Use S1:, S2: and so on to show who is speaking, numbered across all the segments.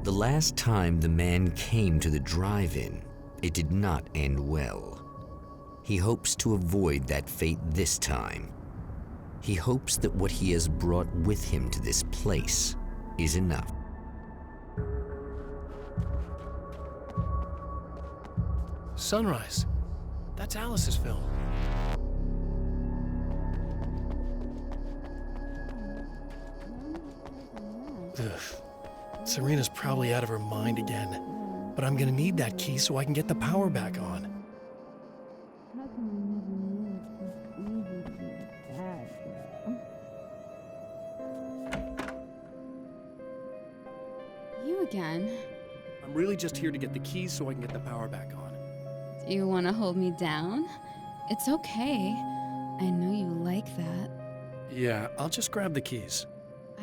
S1: The last time the man came to the drive-in, it did not end well. He hopes to avoid that fate this time. He hopes that what he has brought with him to this place is enough.
S2: Sunrise. That's Alice's film. Ugh. Serena's probably out of her mind again. But I'm gonna need that key so I can get the power back on.
S3: You again?
S2: I'm really just here to get the keys so I can get the power back on.
S3: Do you want to hold me down? It's okay. I know you like that.
S2: Yeah, I'll just grab the keys.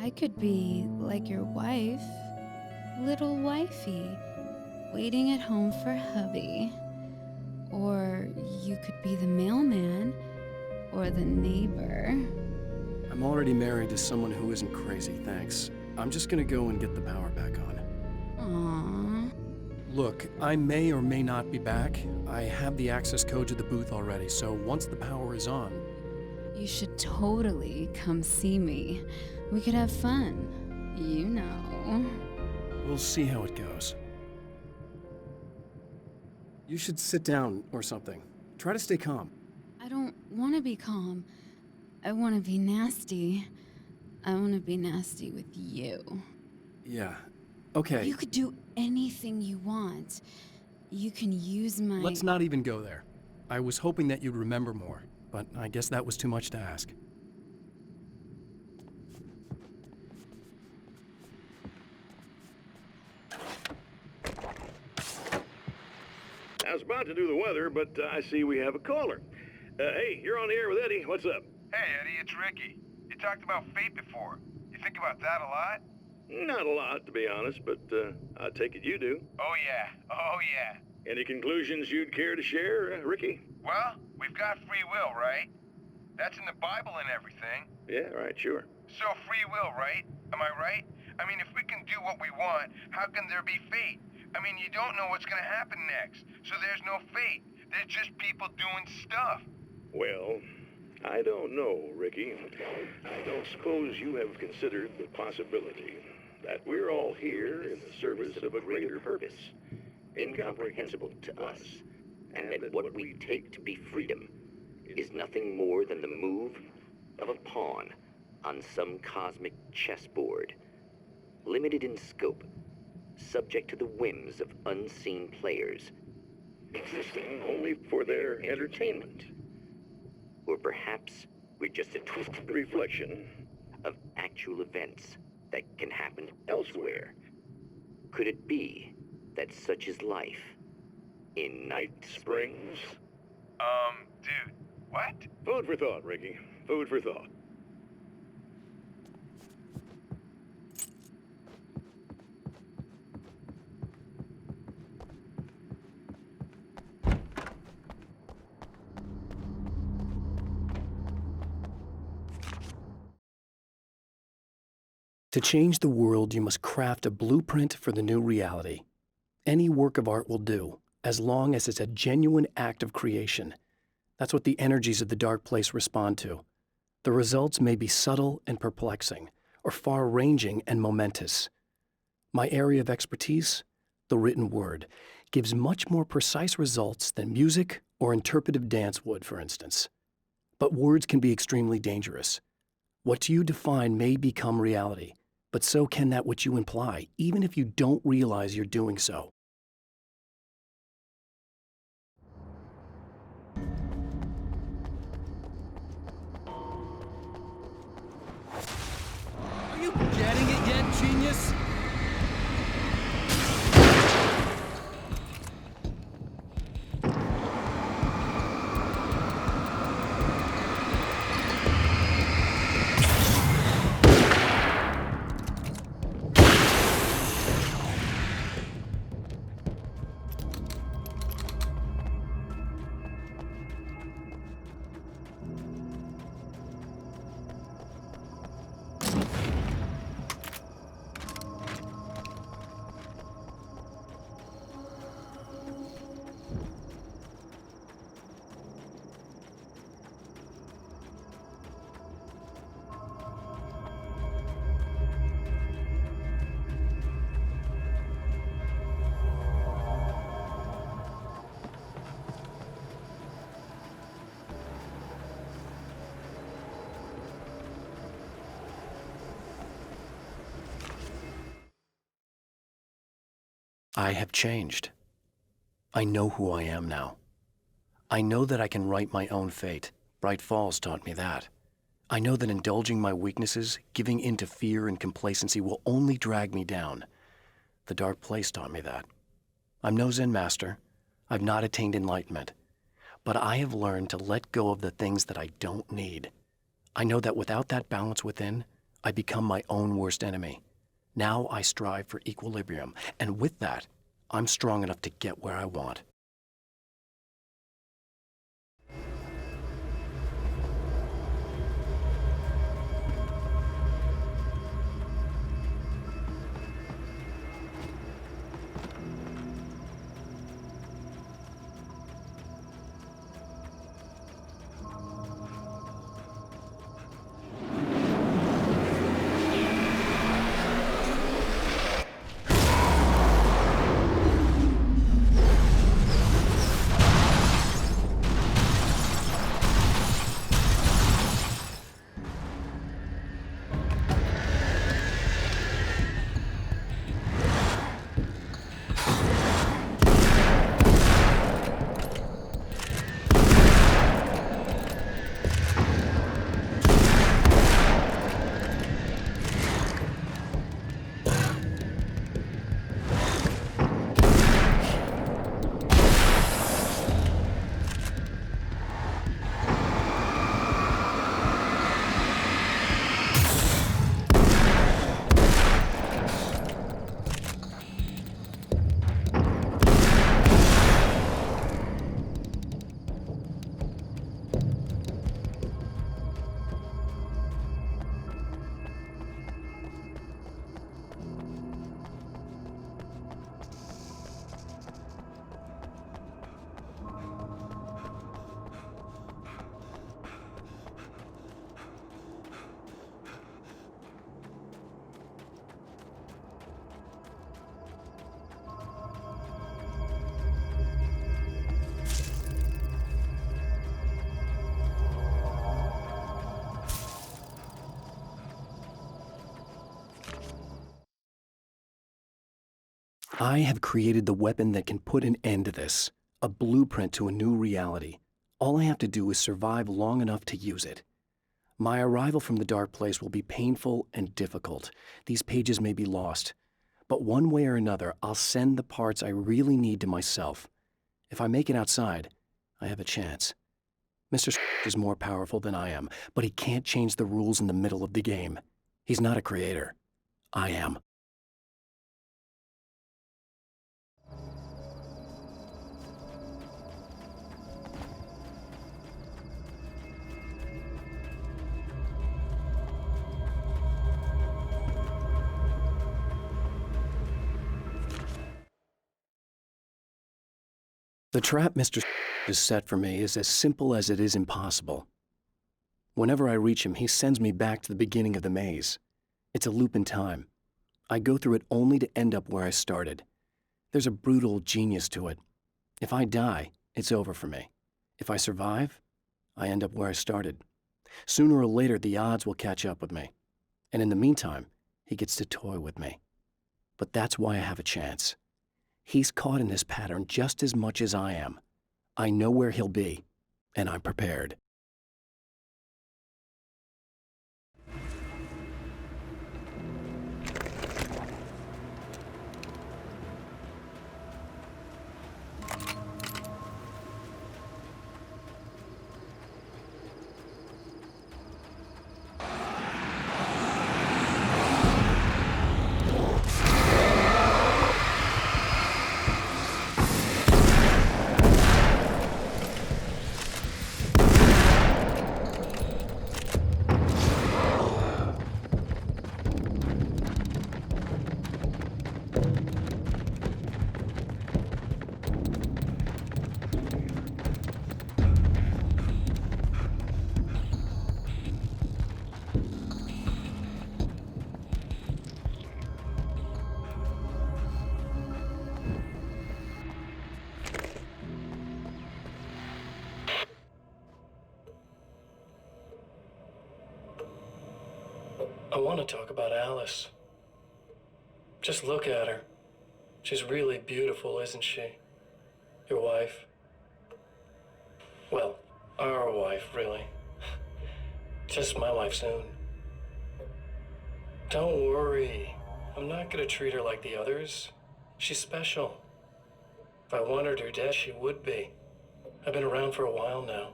S3: I could be like your wife, little wifey, waiting at home for hubby. Or you could be the mailman, or the neighbor.
S2: I'm already married to someone who isn't crazy, thanks. I'm just gonna go and get the power back on.
S3: Aww.
S2: Look, I may or may not be back. I have the access code to the booth already, so once the power is on...
S3: You should totally come see me. We could have fun. You know.
S2: We'll see how it goes. You should sit down or something. Try to stay calm.
S3: I don't want to be calm. I want to be nasty. I want to be nasty with you.
S2: Yeah, okay.
S3: You could do anything you want. You can use my...
S2: Let's not even go there. I was hoping that you'd remember more, but I guess that was too much to ask.
S4: I was about to do the weather, but I see we have a caller. Hey, you're on the air with Eddie. What's up?
S5: Hey, Eddie, it's Ricky. You talked about fate before. You think about that a lot?
S4: Not a lot, to be honest, but I take it you do.
S5: Oh, yeah.
S4: Any conclusions you'd care to share, Ricky?
S5: Well, we've got free will, right? That's in the Bible and everything.
S4: Yeah, right, sure.
S5: So free will, right? Am I right? I mean, if we can do what we want, how can there be fate? I mean, you don't know what's gonna happen next, so there's no fate. There's just people doing stuff.
S4: Well, I don't know, Ricky. I don't suppose you have considered the possibility that we're all here in the service of a greater purpose, incomprehensible to us,
S1: And that what we take to be freedom is nothing more than the move of a pawn on some cosmic chessboard, limited in scope, subject to the whims of unseen players,
S4: existing only for their entertainment.
S1: or perhaps we're just a twisted
S4: Reflection
S1: of actual events that can happen elsewhere. Could it be that such is life in Night Springs?
S5: Dude, what?
S4: Food for thought, Ricky. Food for thought.
S2: To change the world, you must craft a blueprint for the new reality. Any work of art will do, as long as it's a genuine act of creation. That's what the energies of the dark place respond to. The results may be subtle and perplexing, or far-ranging and momentous. My area of expertise, the written word, gives much more precise results than music or interpretive dance would, for instance. But words can be extremely dangerous. What you define may become reality, but so can that which you imply, even if you don't realize you're doing so.
S6: Are you getting it yet, genius?
S2: I have changed. I know who I am now. I know that I can write my own fate. Bright Falls taught me that. I know that indulging my weaknesses, giving in to fear and complacency will only drag me down. The dark place taught me that. I'm no Zen master. I've not attained enlightenment. But I have learned to let go of the things that I don't need. I know that without that balance within, I become my own worst enemy. Now I strive for equilibrium, and with that, I'm strong enough to get where I want. I have created the weapon that can put an end to this, a blueprint to a new reality. All I have to do is survive long enough to use it. My arrival from the dark place will be painful and difficult. These pages may be lost. But one way or another, I'll send the parts I really need to myself. If I make it outside, I have a chance. Mr. is more powerful than I am, but he can't change the rules in the middle of the game. He's not a creator. I am. The trap Mr. has set for me is as simple as it is impossible. Whenever I reach him, he sends me back to the beginning of the maze. It's a loop in time. I go through it only to end up where I started. There's a brutal genius to it. If I die, it's over for me. If I survive, I end up where I started. Sooner or later, the odds will catch up with me. And in the meantime, he gets to toy with me. But that's why I have a chance. He's caught in this pattern just as much as I am. I know where he'll be, and I'm prepared. I want to talk about Alice. Just look at her. She's really beautiful, isn't she? Your wife? Well, our wife, really. Just my wife soon. Don't worry. I'm not gonna treat her like the others. She's special. If I wanted her dead, she would be. I've been around for a while now.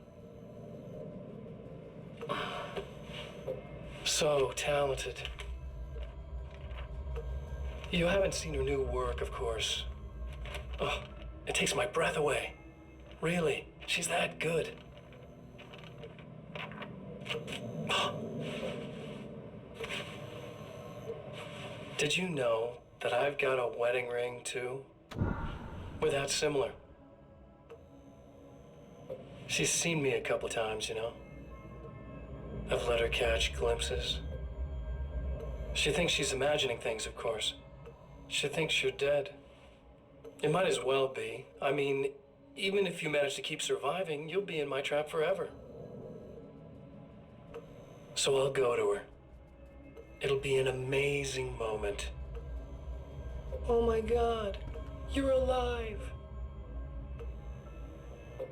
S2: So talented. You haven't seen her new work, of course. Oh, it takes my breath away. Really, she's that good. Did you know that I've got a wedding ring, too? We're that similar. She's seen me a couple times, you know. I've let her catch glimpses. She thinks she's imagining things, of course. She thinks you're dead. It might as well be. I mean, even if you manage to keep surviving, you'll be in my trap forever. So I'll go to her. It'll be an amazing moment. Oh my God, you're alive.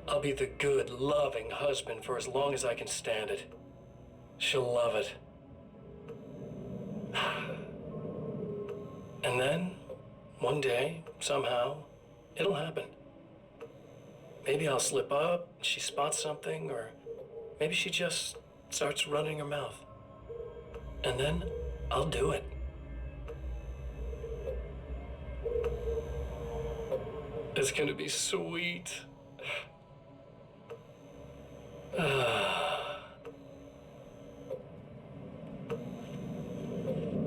S2: I'll be the good, loving husband for as long as I can stand it. She'll love it. And then, one day, somehow, it'll happen. Maybe I'll slip up, she spots something, or maybe she just starts running her mouth. And then, I'll do it. It's gonna be sweet.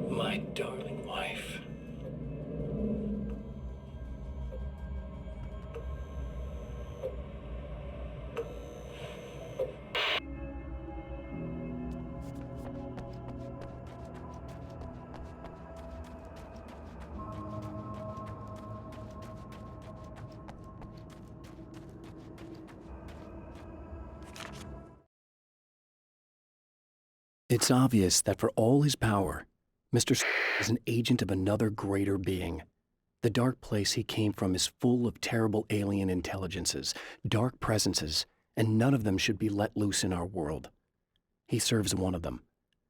S2: My darling wife. It's obvious that for all his power, Mr. is an agent of another greater being. The dark place he came from is full of terrible alien intelligences, dark presences, and none of them should be let loose in our world. He serves one of them.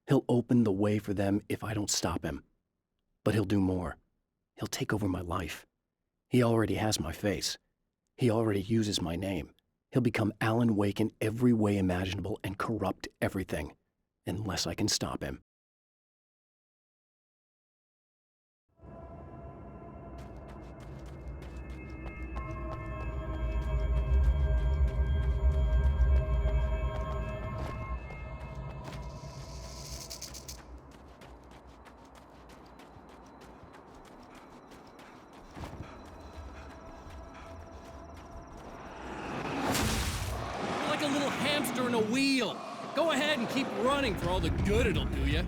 S2: He'll open the way for them if I don't stop him. But he'll do more. He'll take over my life. He already has my face. He already uses my name. He'll become Alan Wake in every way imaginable and corrupt everything. Unless I can stop him.
S6: You're like a little hamster in a wheel. Go ahead and keep running for all the good it'll do you.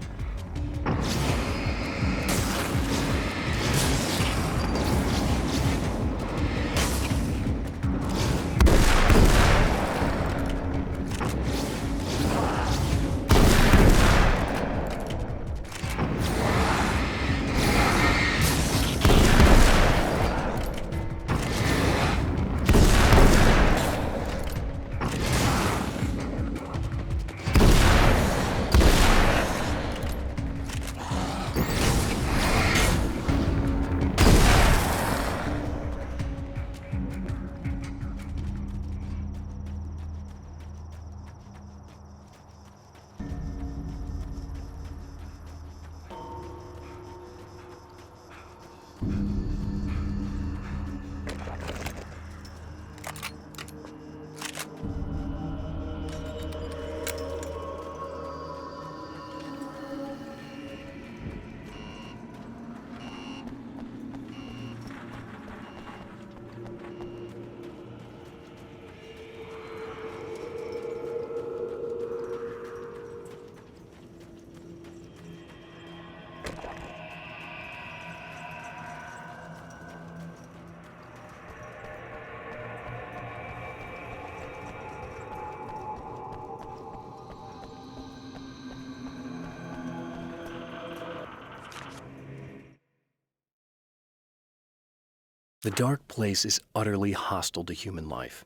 S2: The dark place is utterly hostile to human life.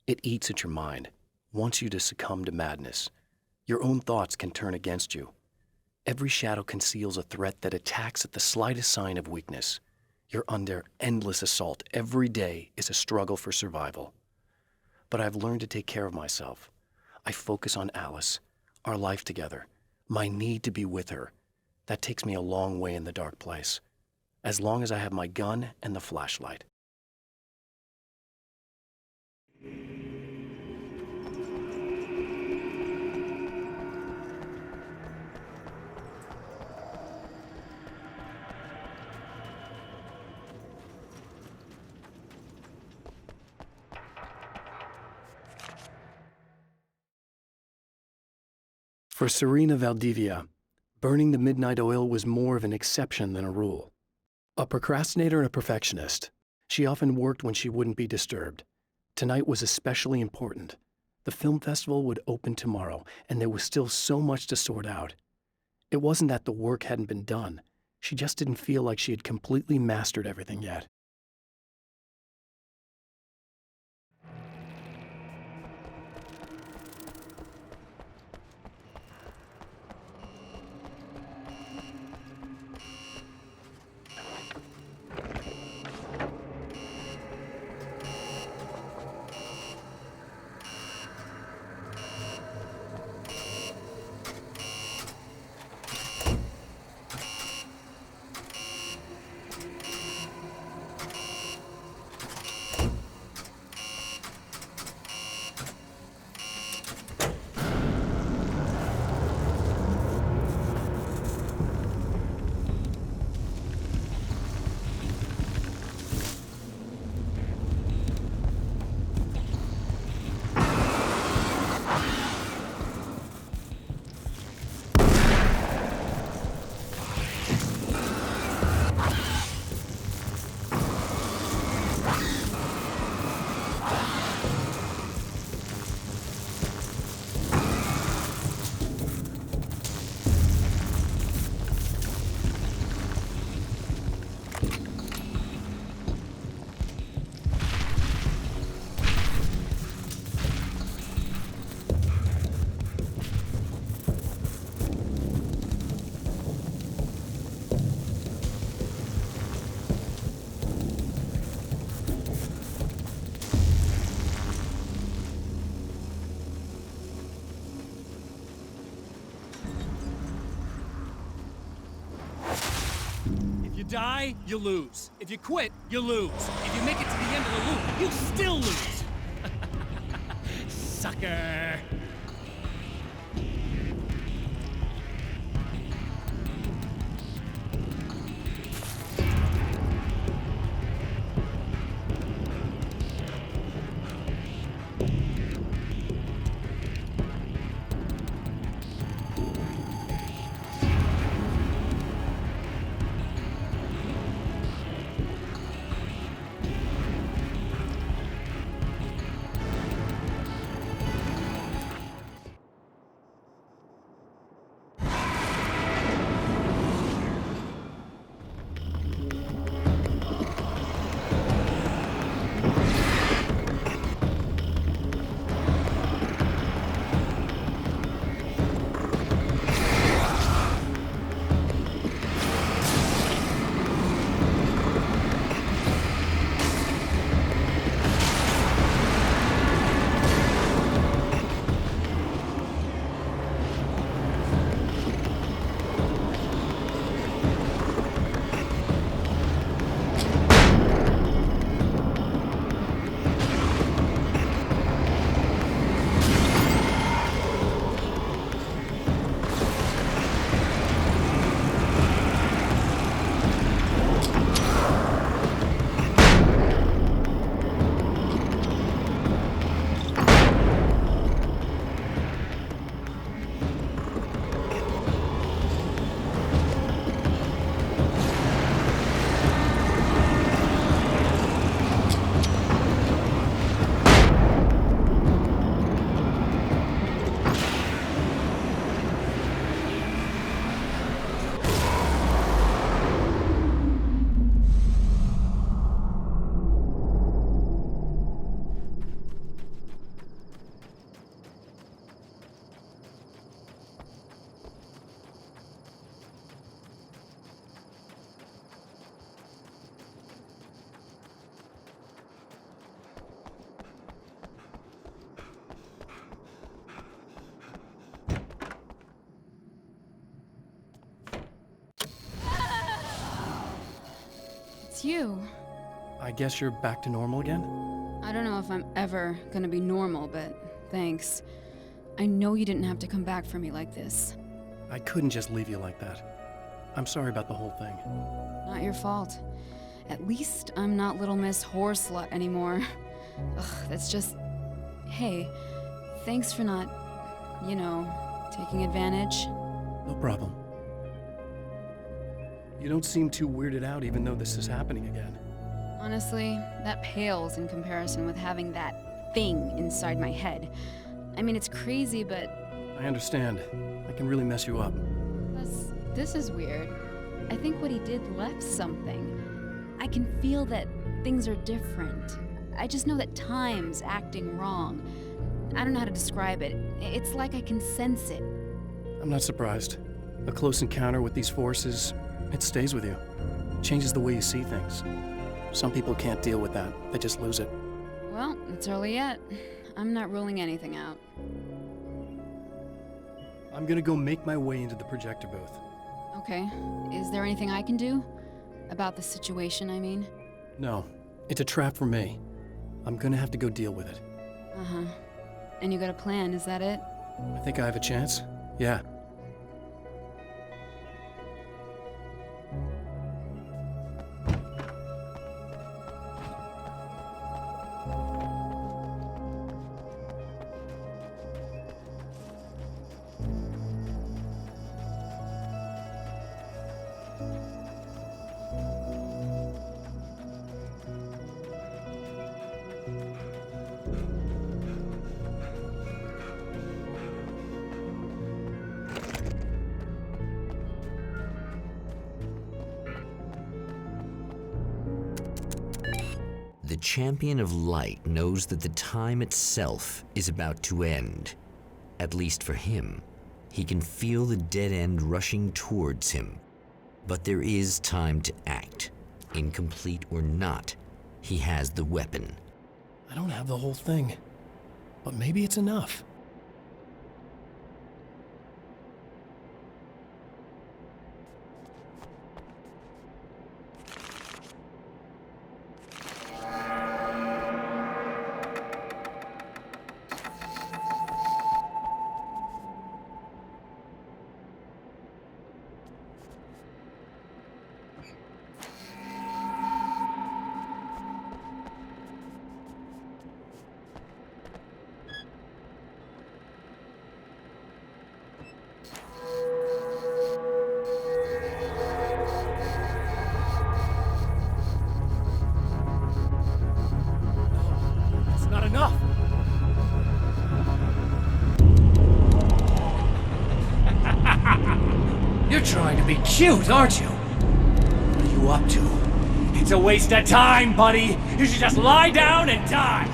S2: It eats at your mind, wants you to succumb to madness. Your own thoughts can turn against you. Every shadow conceals a threat that attacks at the slightest sign of weakness. You're under endless assault. Every day is a struggle for survival. But I've learned to take care of myself. I focus on Alice, our life together, my need to be with her. That takes me a long way in the dark place, as long as I have my gun and the flashlight. For Serena Valdivia, burning the midnight oil was more of an exception than a rule. A procrastinator and a perfectionist, she often worked when she wouldn't be disturbed. Tonight was especially important. The film festival would open tomorrow, and there was still so much to sort out. It wasn't that the work hadn't been done. She just didn't feel like she had completely mastered everything yet.
S6: If you die, you lose. If you quit, you lose. If you make it to the end of the loop, you still lose. Sucker.
S3: It's you.
S2: I guess you're back to normal again?
S3: I don't know if I'm ever gonna be normal, but thanks. I know you didn't have to come back for me like this.
S2: I couldn't just leave you like that. I'm sorry about the whole thing.
S3: Not your fault. At least I'm not Little Miss Whoreslut anymore. Ugh, that's just... Hey, thanks for not, you know, taking advantage.
S2: No problem. You don't seem too weirded out even though this is happening again.
S3: Honestly, that pales in comparison with having that thing inside my head. I mean, it's crazy, but...
S2: I understand. I can really mess you up.
S3: This is weird. I think what he did left something. I can feel that things are different. I just know that time's acting wrong. I don't know how to describe it. It's like I can sense it.
S2: I'm not surprised. A close encounter with these forces, it stays with you. Changes the way you see things. Some people can't deal with that. They just lose it.
S3: Well, it's early yet. I'm not ruling anything out.
S2: I'm gonna go make my way into the projector booth.
S3: Okay. Is there anything I can do? About the situation, I mean?
S2: No. It's a trap for me. I'm gonna have to go deal with it.
S3: Uh-huh. And you got a plan, is that it?
S2: I think I have a chance. Yeah.
S1: The champion of light knows that the time itself is about to end. At least for him. He can feel the dead end rushing towards him. But there is time to act. Incomplete or not, he has the weapon.
S2: I don't have the whole thing. But maybe it's enough. Not enough!
S7: You're trying to be cute, aren't you? What are you up to? It's a waste of time, buddy. You should just lie down and die.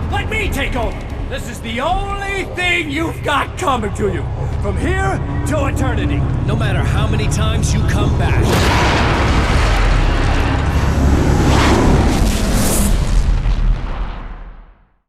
S7: Let me take over. This is the only thing you've got coming to you. From here to eternity.
S6: No matter how many times you come back.